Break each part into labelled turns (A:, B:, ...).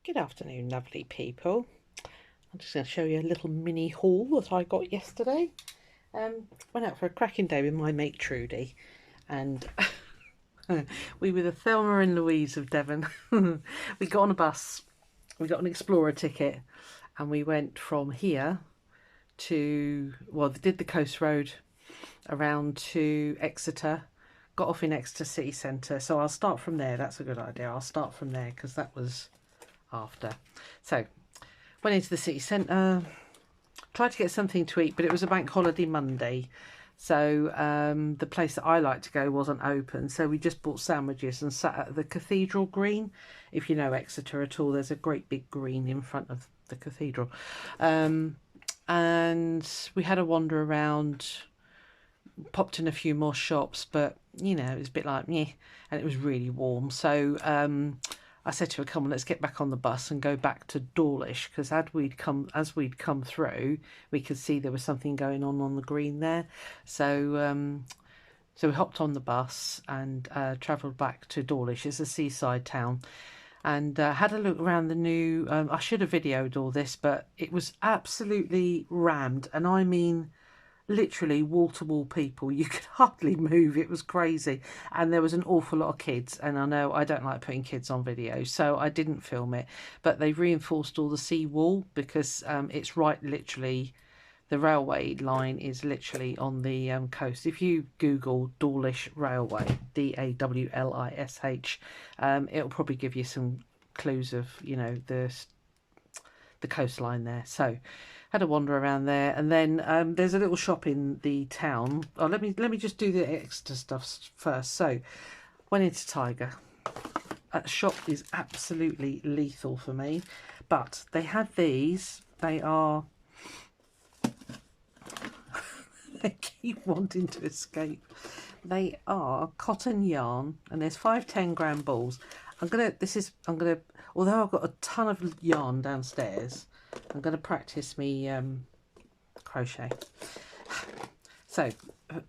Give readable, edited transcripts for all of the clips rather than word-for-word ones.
A: Good afternoon, lovely people. I'm just going to show you a little mini haul that I got yesterday. Went out for a cracking day with my mate Trudy, and we were the Thelma and Louise of Devon. We got on a bus, we got an Explorer ticket, and we went from here to, well, they did the coast road around to Exeter, got off in Exeter city centre. So I'll start from there. That's a good idea. I'll start from there because that was after. So went into the city centre, tried to get something to eat, but it was a bank holiday Monday, so the place that I like to go wasn't open, so we just bought sandwiches and sat at the cathedral green. If you know Exeter at all, there's a great big green in front of the cathedral, and we had a wander around, popped in a few more shops, but you know, it was a bit like meh, and it was really warm, so I said to her, come on, let's get back on the bus and go back to Dawlish, because as we'd come through, we could see there was something going on the green there. So so we hopped on the bus and travelled back to Dawlish. It's a seaside town, and had a look around the new, I should have videoed all this, but it was absolutely rammed, and I mean literally wall-to-wall people. You could hardly move. It was crazy, and there was an awful lot of kids, and I know I don't like putting kids on video, so I didn't film it, but they've reinforced all the sea wall because it's right, literally the railway line is literally on the coast. If you Google Dawlish Railway, Dawlish, it'll probably give you some clues of, you know, the coastline there. So had a wander around there, and then there's a little shop in the town. Oh, let me just do the extra stuff first. So went into Tiger. That shop is absolutely lethal for me, but they had these. They are they keep wanting to escape. They are cotton yarn, and there's 5 10-gram balls. I'm gonna although I've got a ton of yarn downstairs, I'm going to practice me crochet. So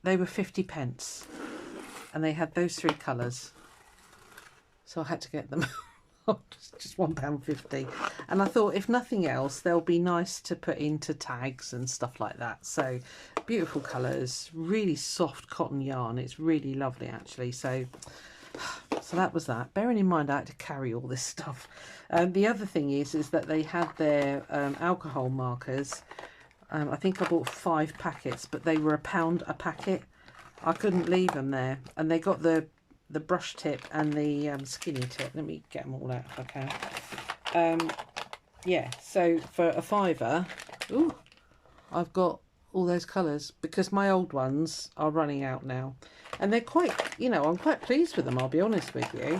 A: they were 50p, and they had those 3 colours, so I had to get them. Just £1.50, and I thought if nothing else they'll be nice to put into tags and stuff like that. So beautiful colours, really soft cotton yarn. It's really lovely actually. So that was that. Bearing in mind I had to carry all this stuff. The other thing is that they had their alcohol markers. I think I bought 5 packets, but they were £1 a packet. I couldn't leave them there, and they got the brush tip and the skinny tip. Let me get them all out if I can. Yeah, so for a £5, ooh, I've got all those colours, because my old ones are running out now, and they're quite, you know, I'm quite pleased with them, I'll be honest with you.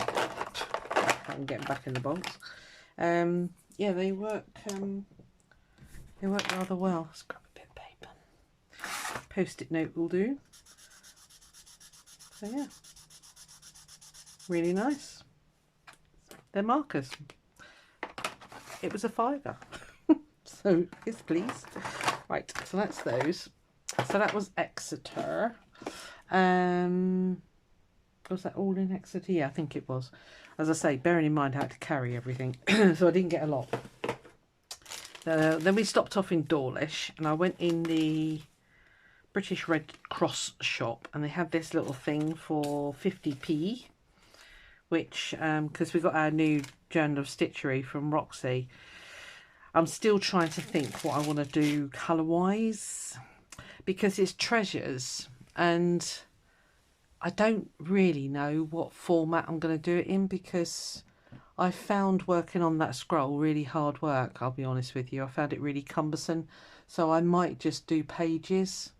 A: I can get them back in the box. Yeah, they work rather well. Let's grab a bit of paper. Post-it note will do. So yeah, really nice. They're markers. It was a £5. So yes please. Right, so that's those. So that was Exeter. Was that all in Exeter? Yeah, I think it was. As I say, bearing in mind I had to carry everything, so I didn't get a lot. Then we stopped off in Dawlish, and I went in the British Red Cross shop, and they had this little thing for 50p, which, because we got our new Journal of Stitchery from Roxy, I'm still trying to think what I want to do colour-wise, because it's treasures, and I don't really know what format I'm going to do it in, because I found working on that scroll really hard work, I'll be honest with you. I found it really cumbersome, so I might just do pages.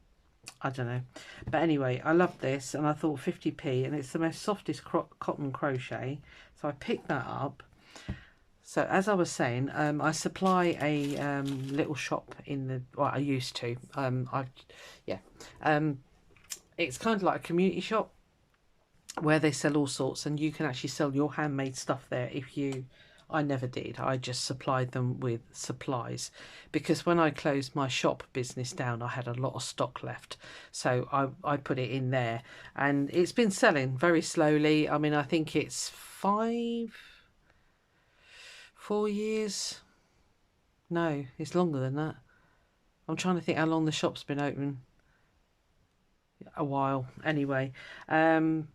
A: I don't know. But anyway, I love this, and I thought 50p, and it's the most softest cotton crochet, so I picked that up. So as I was saying, I supply a little shop in the, well, I used to, it's kind of like a community shop where they sell all sorts, and you can actually sell your handmade stuff there if you, I never did, I just supplied them with supplies, because when I closed my shop business down I had a lot of stock left, so I put it in there, and it's been selling very slowly. I mean, I think it's 4 years. No, it's longer than that. I'm trying to think how long the shop's been open. A while. Anyway, so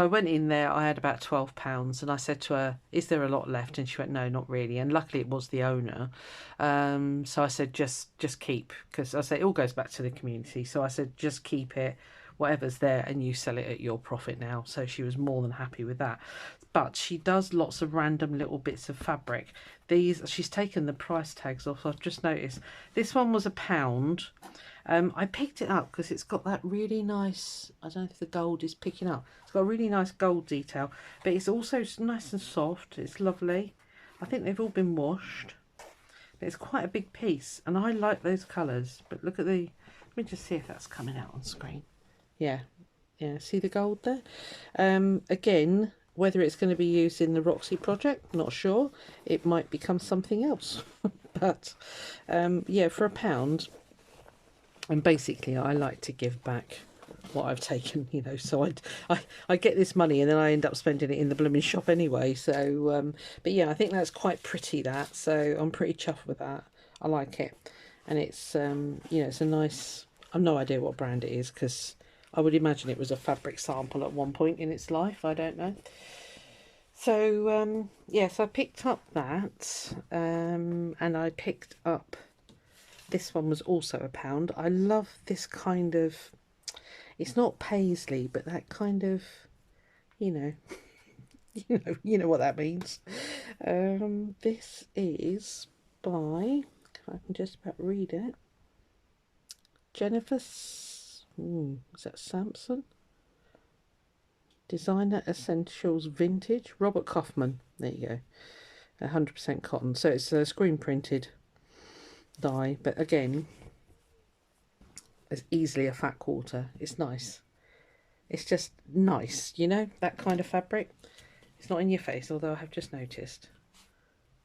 A: I went in there. I had about £12, and I said to her, "Is there a lot left?" And she went, "No, not really." And luckily, it was the owner. So I said, "Just keep," because I say it all goes back to the community. So I said, "Just keep it, whatever's there, and you sell it at your profit now." So she was more than happy with that. But she does lots of random little bits of fabric. She's taken the price tags off. I've just noticed this one was £1. I picked it up because it's got that really nice, I don't know if the gold is picking up. It's got a really nice gold detail, but it's also nice and soft. It's lovely. I think they've all been washed. But it's quite a big piece, and I like those colours. But look at let me just see if that's coming out on screen. Yeah, see the gold there? Again, whether it's going to be used in the Roxy project, not sure. It might become something else. But yeah, for £1. And basically, I like to give back what I've taken, you know. So I get this money, and then I end up spending it in the blooming shop anyway. So, but yeah, I think that's quite pretty. That, so I'm pretty chuffed with that. I like it, and it's you know, it's a nice. I've no idea what brand it is, because I would imagine it was a fabric sample at one point in its life. I don't know. So yes, I picked up that, and I picked up. This one was also £1. I love this kind of, it's not paisley, but that kind of, you know, you know what that means. This is by, if I can just about read it, Jennifer, is that Sampson? Designer Essentials Vintage, Robert Kaufman. There you go, 100% cotton. So it's a screen printed dye, but again, it's easily a fat quarter. It's nice. It's just nice, you know, that kind of fabric. It's not in your face, although I have just noticed.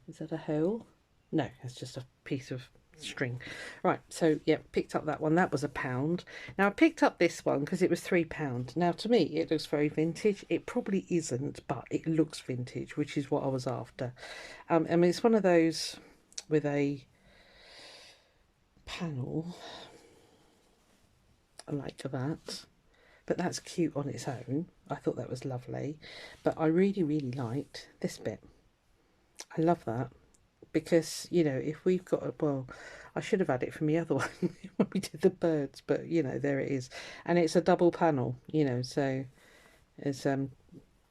A: Is that a hole? No, it's just a piece of string. Right, so yeah, picked up that one. That was £1. Now I picked up this one because it was £3. Now to me it looks very vintage. It probably isn't, but it looks vintage, which is what I was after. I mean, it's one of those with a panel like that, but that's cute on its own. I thought that was lovely, but I really liked this bit. I love that, because you know, if we've got well, I should have had it from the other one when we did the birds, but you know, there it is, and it's a double panel, you know, so it's yeah,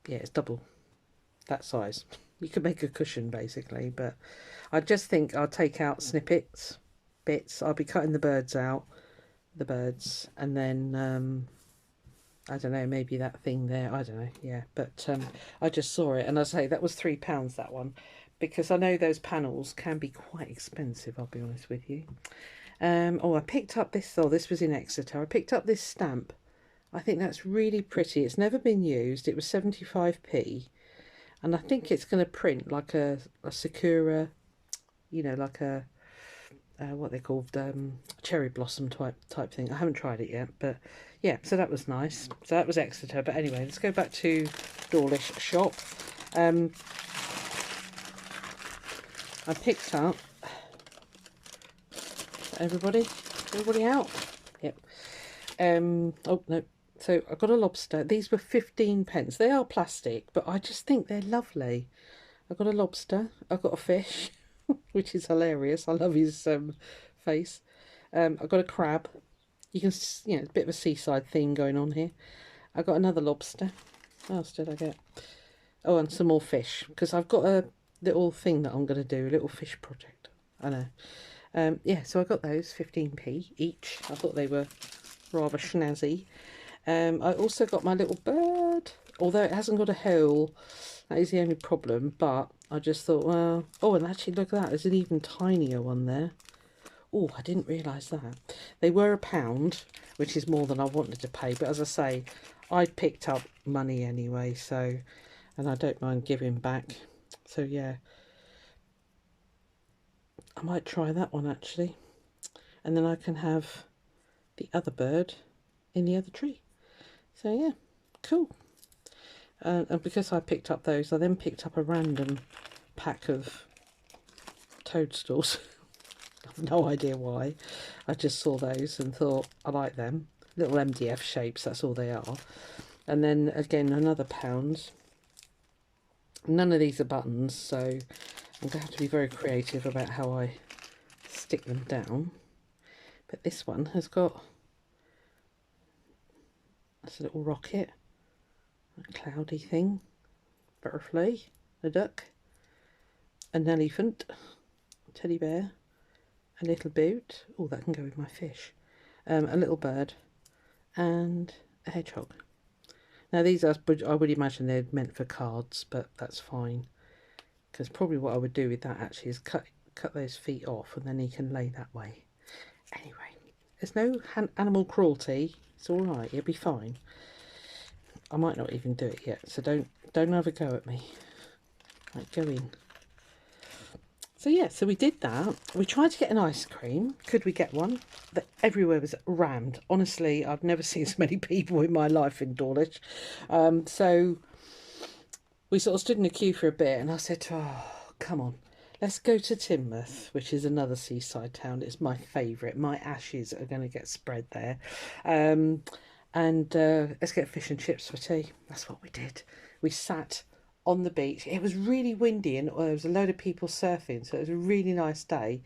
A: it's double that size. You could make a cushion basically, but I just think I'll take out bits. I'll be cutting the birds out, and then I don't know, maybe that thing there, I don't know, yeah, but I just saw it, and I say that was £3, that one, because I know those panels can be quite expensive, I'll be honest with you. Oh, I picked up this, this was in Exeter. I picked up this stamp. I think that's really pretty. It's never been used. It was 75p, and I think it's going to print like a sakura, you know, like a what they called cherry blossom type thing. I haven't tried it yet, but yeah, so that was nice. So that was Exeter. But anyway, let's go back to Dawlish shop. I picked up everybody out. Yep. Oh no, so I got a lobster. These were 15p. They are plastic, but I just think they're lovely. I got a lobster. I got a fish, which is hilarious. I love his face. I got a crab. You can, you know, a bit of a seaside theme going on here. I got another lobster. What else did I get? Oh, and some more fish, because I've got a little thing that I'm going to do, a little fish project. I know. Yeah, so I got those 15p each. I thought they were rather snazzy. I also got my little bird, although it hasn't got a hole. That is the only problem, but I just thought, well, oh, and actually look at that, there's an even tinier one there. Oh, I didn't realise that. They were £1, which is more than I wanted to pay, but as I say, I picked up money anyway, so, and I don't mind giving back. So yeah, I might try that one actually, and then I can have the other bird in the other tree. So yeah, cool. And because I picked up those, I then picked up a random pack of toadstools. I've no idea why. I just saw those and thought I like them. Little MDF shapes, that's all they are. And then again another £1. None of these are buttons, so I'm going to have to be very creative about how I stick them down. But this one has got, that's a little rocket, a cloudy thing, butterfly, a duck, an elephant, a teddy bear, a little boot, oh that can go with my fish, a little bird, and a hedgehog. Now these are, I would imagine they're meant for cards, but that's fine, because probably what I would do with that actually is cut those feet off, and then he can lay that way. Anyway, there's no animal cruelty. It's all right. It'll be fine. I might not even do it yet, so don't have a go at me. Right, go in. So yeah, so we did that. We tried to get an ice cream. Could we get one? Everywhere was rammed. Honestly, I've never seen so many people in my life in Dawlish. So we sort of stood in a queue for a bit, and I said to her, oh, come on, let's go to Teignmouth, which is another seaside town. It's my favourite. My ashes are going to get spread there. And let's get fish and chips for tea. That's what we did. We sat on the beach. It was really windy, and there was a load of people surfing, so it was a really nice day.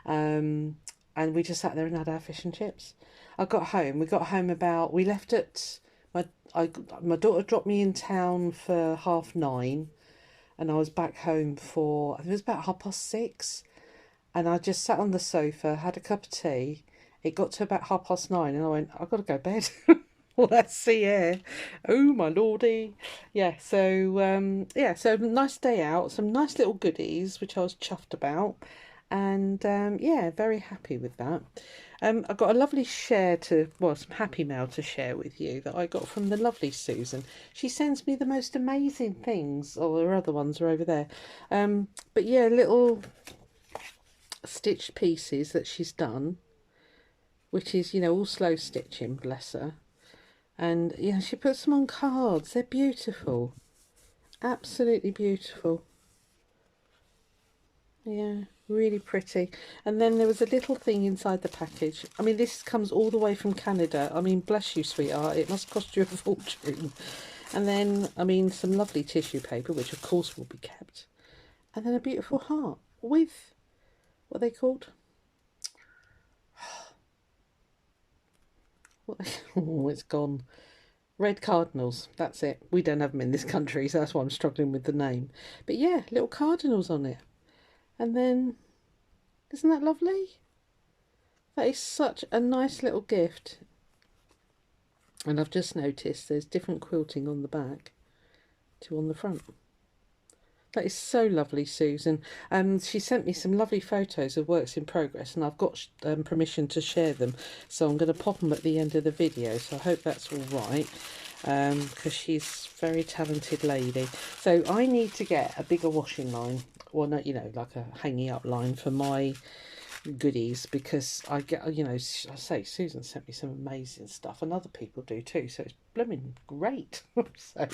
A: And we just sat there and had our fish and chips. I got home. We got home about, we left at, my daughter dropped me in town for 9:30, and I was back home for, I think it was about 6:30, and I just sat on the sofa, had a cup of tea. It got to about 9:30, and I went, I've got to go to bed. Well, let's see here. Oh my lordy. Yeah, so so nice day out, some nice little goodies which I was chuffed about, and yeah, very happy with that. I've got a lovely some happy mail to share with you that I got from the lovely Susan. She sends me the most amazing things. Oh, there are other ones are over there. But yeah, little stitched pieces that she's done, which is, you know, all slow stitching, bless her. And yeah, she puts them on cards. They're beautiful, absolutely beautiful. Yeah, really pretty. And then there was a little thing inside the package. I mean, this comes all the way from Canada. I mean, bless you, sweetheart, it must cost you a fortune. And then, I mean, some lovely tissue paper, which of course will be kept. And then a beautiful heart with, what are they called? Oh, it's gone. Red cardinals, that's it. We don't have them in this country, so that's why I'm struggling with the name. But yeah, little cardinals on it. And then, isn't that lovely? That is such a nice little gift. And I've just noticed there's different quilting on the back to on the front. That is so lovely, Susan. She sent me some lovely photos of works in progress, and I've got permission to share them. So I'm going to pop them at the end of the video. So I hope that's all right, because she's a very talented lady. So I need to get a bigger washing line, or no, you know, like a hanging up line for my goodies, because I get, you know, I say Susan sent me some amazing stuff, and other people do too. So it's blooming great. So,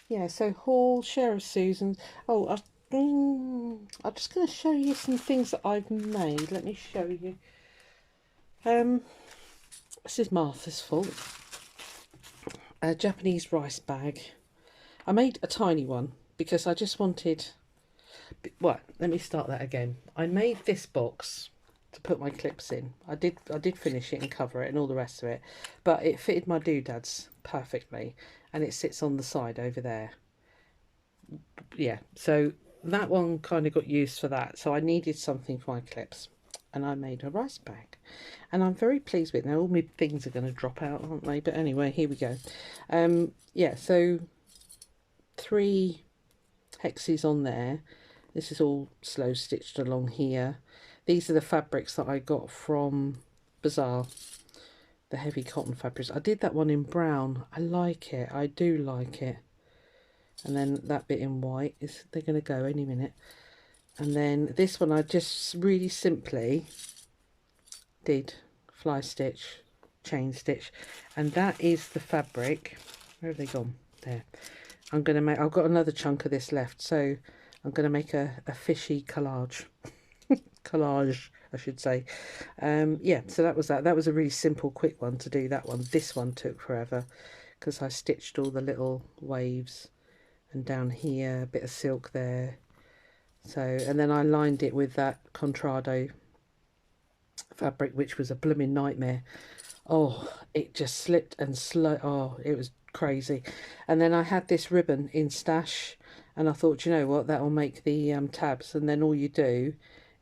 A: yeah, so haul, share of Susan's. Oh, I'm just going to show you some things that I've made. Let me show you. This is Martha's fault. A Japanese rice bag. I made a tiny one because I just wanted... Well, let me start that again. I made this box to put my clips in. I did finish it and cover it and all the rest of it, but it fitted my doodads perfectly, and it sits on the side over there. Yeah, so that one kind of got used for that, so I needed something for my clips, and I made a rice bag, and I'm very pleased with it. Now all my things are going to drop out, aren't they? But anyway, here we go. Yeah, so 3 hexes on there. This is all slow stitched along here. These are the fabrics that I got from Bazaar, the heavy cotton fabrics. I did that one in brown. I like it. I do like it. And then that bit in white is, they're going to go any minute. And then this one I just really simply did fly stitch, chain stitch, and that is the fabric. Where have they gone? There. I'm going to make, I've got another chunk of this left, so I'm going to make a fishy collage. Collage, I should say. Yeah, so that was that. That was a really simple, quick one to do, that one. This one took forever because I stitched all the little waves, and down here, a bit of silk there. So, and then I lined it with that Contrado fabric, which was a blooming nightmare. Oh, it just slipped and oh, it was crazy. And then I had this ribbon in stash, and I thought, you know what, that'll make the tabs. And then all you do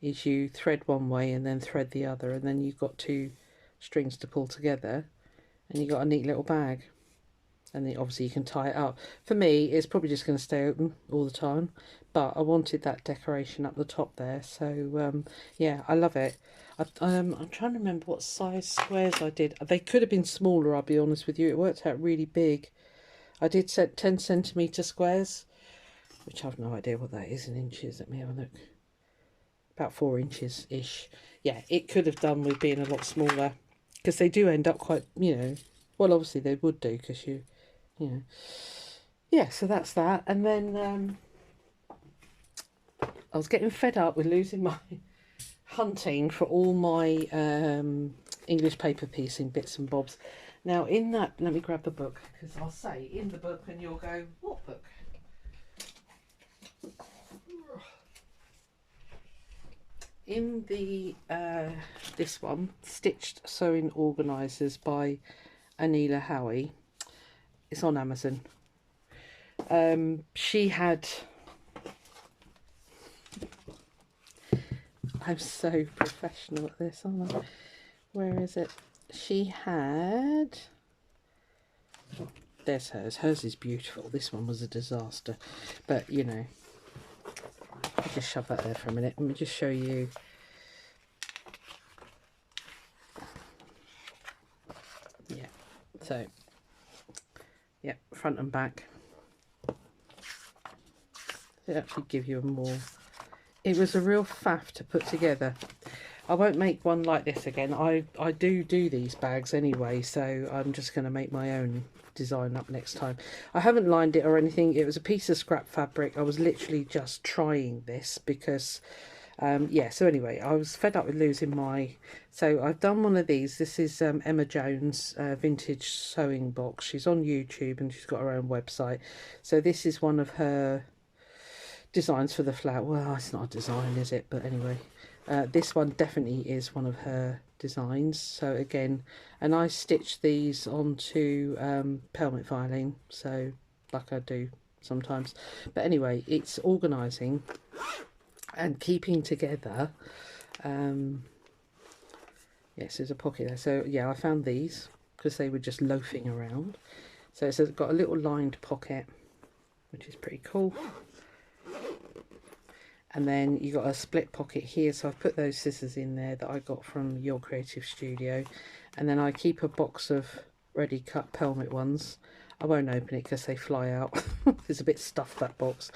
A: is you thread one way and then thread the other, and then you've got 2 strings to pull together, and you've got a neat little bag. And then obviously you can tie it up. For me, it's probably just going to stay open all the time, but I wanted that decoration up the top there. So yeah, I love it. I'm trying to remember what size squares I did. They could have been smaller, I'll be honest with you. It worked out really big. I did set 10cm squares, which I've no idea what that is in inches. Let me have a look. About 4 inches ish. Yeah, it could have done with being a lot smaller, because they do end up quite, you know, well, obviously they would do, because you know. Yeah, so that's that. And then I was getting fed up with losing my hunting for all my English paper piecing bits and bobs. Now in that, let me grab the book, because I'll say in the book and you'll go, what book? In the this one, Stitched Sewing Organisers by Anila Howie. It's on Amazon. She had, I'm so professional at this, aren't I? Where is it? She had, there's hers. Hers is beautiful. This one was a disaster. But, you know, I'll just shove that there for a minute. Let me just show you. Yeah, so, yeah, front and back. It actually give you a more, it was a real faff to put together. I won't make one like this again. I do these bags anyway, so I'm just going to make my own design up next time. I haven't lined it or anything. It was a piece of scrap fabric. I was literally just trying this because yeah, so anyway, I was fed up with losing my, so I've done one of these. This is Emma Jones vintage sewing box. She's on YouTube and she's got her own website. So this is one of her designs for the flower. Well, it's not a design, is it? But anyway, this one definitely is one of her designs. So again, and I stitched these onto pelmet filing, so like I do sometimes. But anyway, it's organising and keeping together. Yes, there's a pocket there. So yeah, I found these because they were just loafing around. So it's got a little lined pocket, which is pretty cool. And then you got a split pocket here, so I've put those scissors in there that I got from Your Creative Studio. And then I keep a box of ready cut pelmet ones. I won't open it because they fly out. It's a bit stuffed, that box.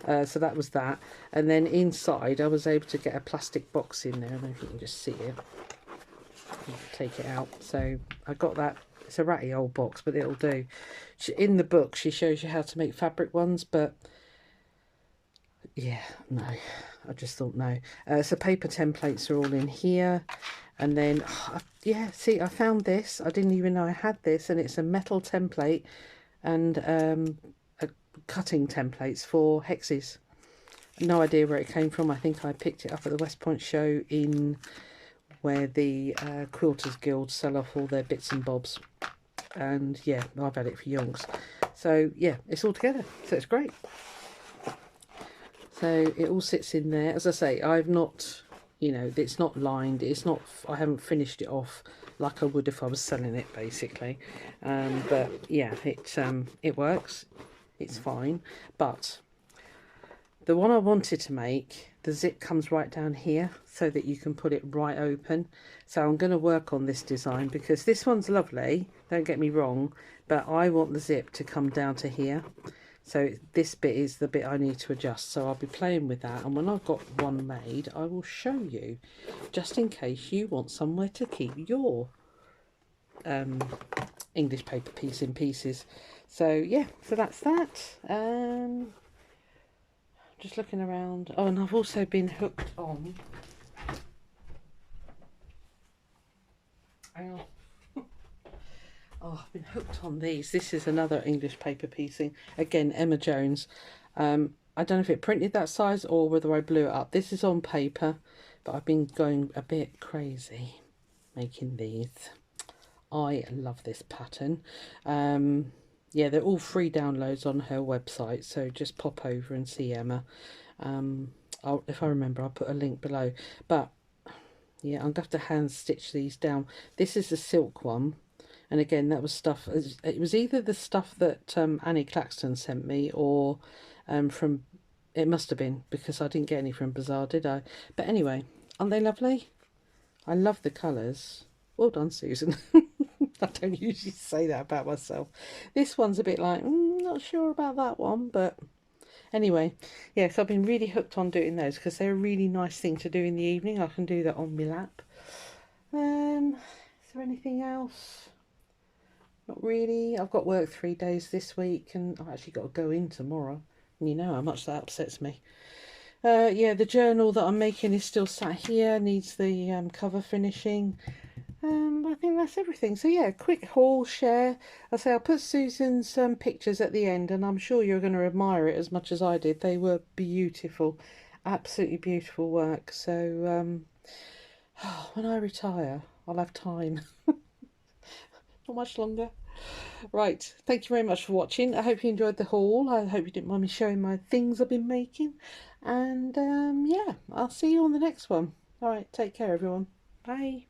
A: So that was that. And then inside I was able to get a plastic box in there. I don't know if you can just see it. Take it out. So I got that. It's a ratty old box, but it'll do. In the book she shows you how to make fabric ones, but yeah, no, I just thought no. So paper templates are all in here. And then, yeah, see, I found this. I didn't even know I had this. And it's a metal template and a cutting templates for hexes. No idea where it came from. I think I picked it up at the West Point show in where the Quilters Guild sell off all their bits and bobs. And yeah, I've had it for yonks. So yeah, it's all together. So it's great. So it all sits in there. As I say, I've not, you know, it's not lined. It's not, I haven't finished it off like I would if I was selling it, basically. But yeah, it works. It's fine. But the one I wanted to make, the zip comes right down here so that you can put it right open. So I'm going to work on this design because this one's lovely, don't get me wrong, but I want the zip to come down to here. So this bit is the bit I need to adjust. So I'll be playing with that. And when I've got one made, I will show you, just in case you want somewhere to keep your English paper piece in pieces. So yeah, so that's that. just looking around. Oh, and I've also been hooked on. Hang on. Oh, I've been hooked on these. This is another English paper piecing. Again, Emma Jones. I don't know if it printed that size or whether I blew it up. This is on paper, but I've been going a bit crazy making these. I love this pattern. Yeah, they're all free downloads on her website, so just pop over and see Emma. If I remember, I'll put a link below. But yeah, I'm going to have to hand stitch these down. This is the silk one. And again, that was stuff, it was either the stuff that Annie Claxton sent me or from, it must have been, because I didn't get any from Bazaar, did I? But anyway, aren't they lovely? I love the colours. Well done, Susan. I don't usually say that about myself. This one's a bit like, not sure about that one, but anyway, yeah, so I've been really hooked on doing those because they're a really nice thing to do in the evening. I can do that on my lap. Is there anything else? Not really. I've got work 3 days this week and I've actually got to go in tomorrow. And you know how much that upsets me. Yeah, the journal that I'm making is still sat here, needs the cover finishing. I think that's everything. So yeah, quick haul, share. I say I'll put Susan's pictures at the end and I'm sure you're going to admire it as much as I did. They were beautiful, absolutely beautiful work. So when I retire, I'll have time. Not much longer. Right, thank you very much for watching. I hope you enjoyed the haul. I hope you didn't mind me showing my things I've been making. And yeah, I'll see you on the next one. All right, take care everyone. Bye.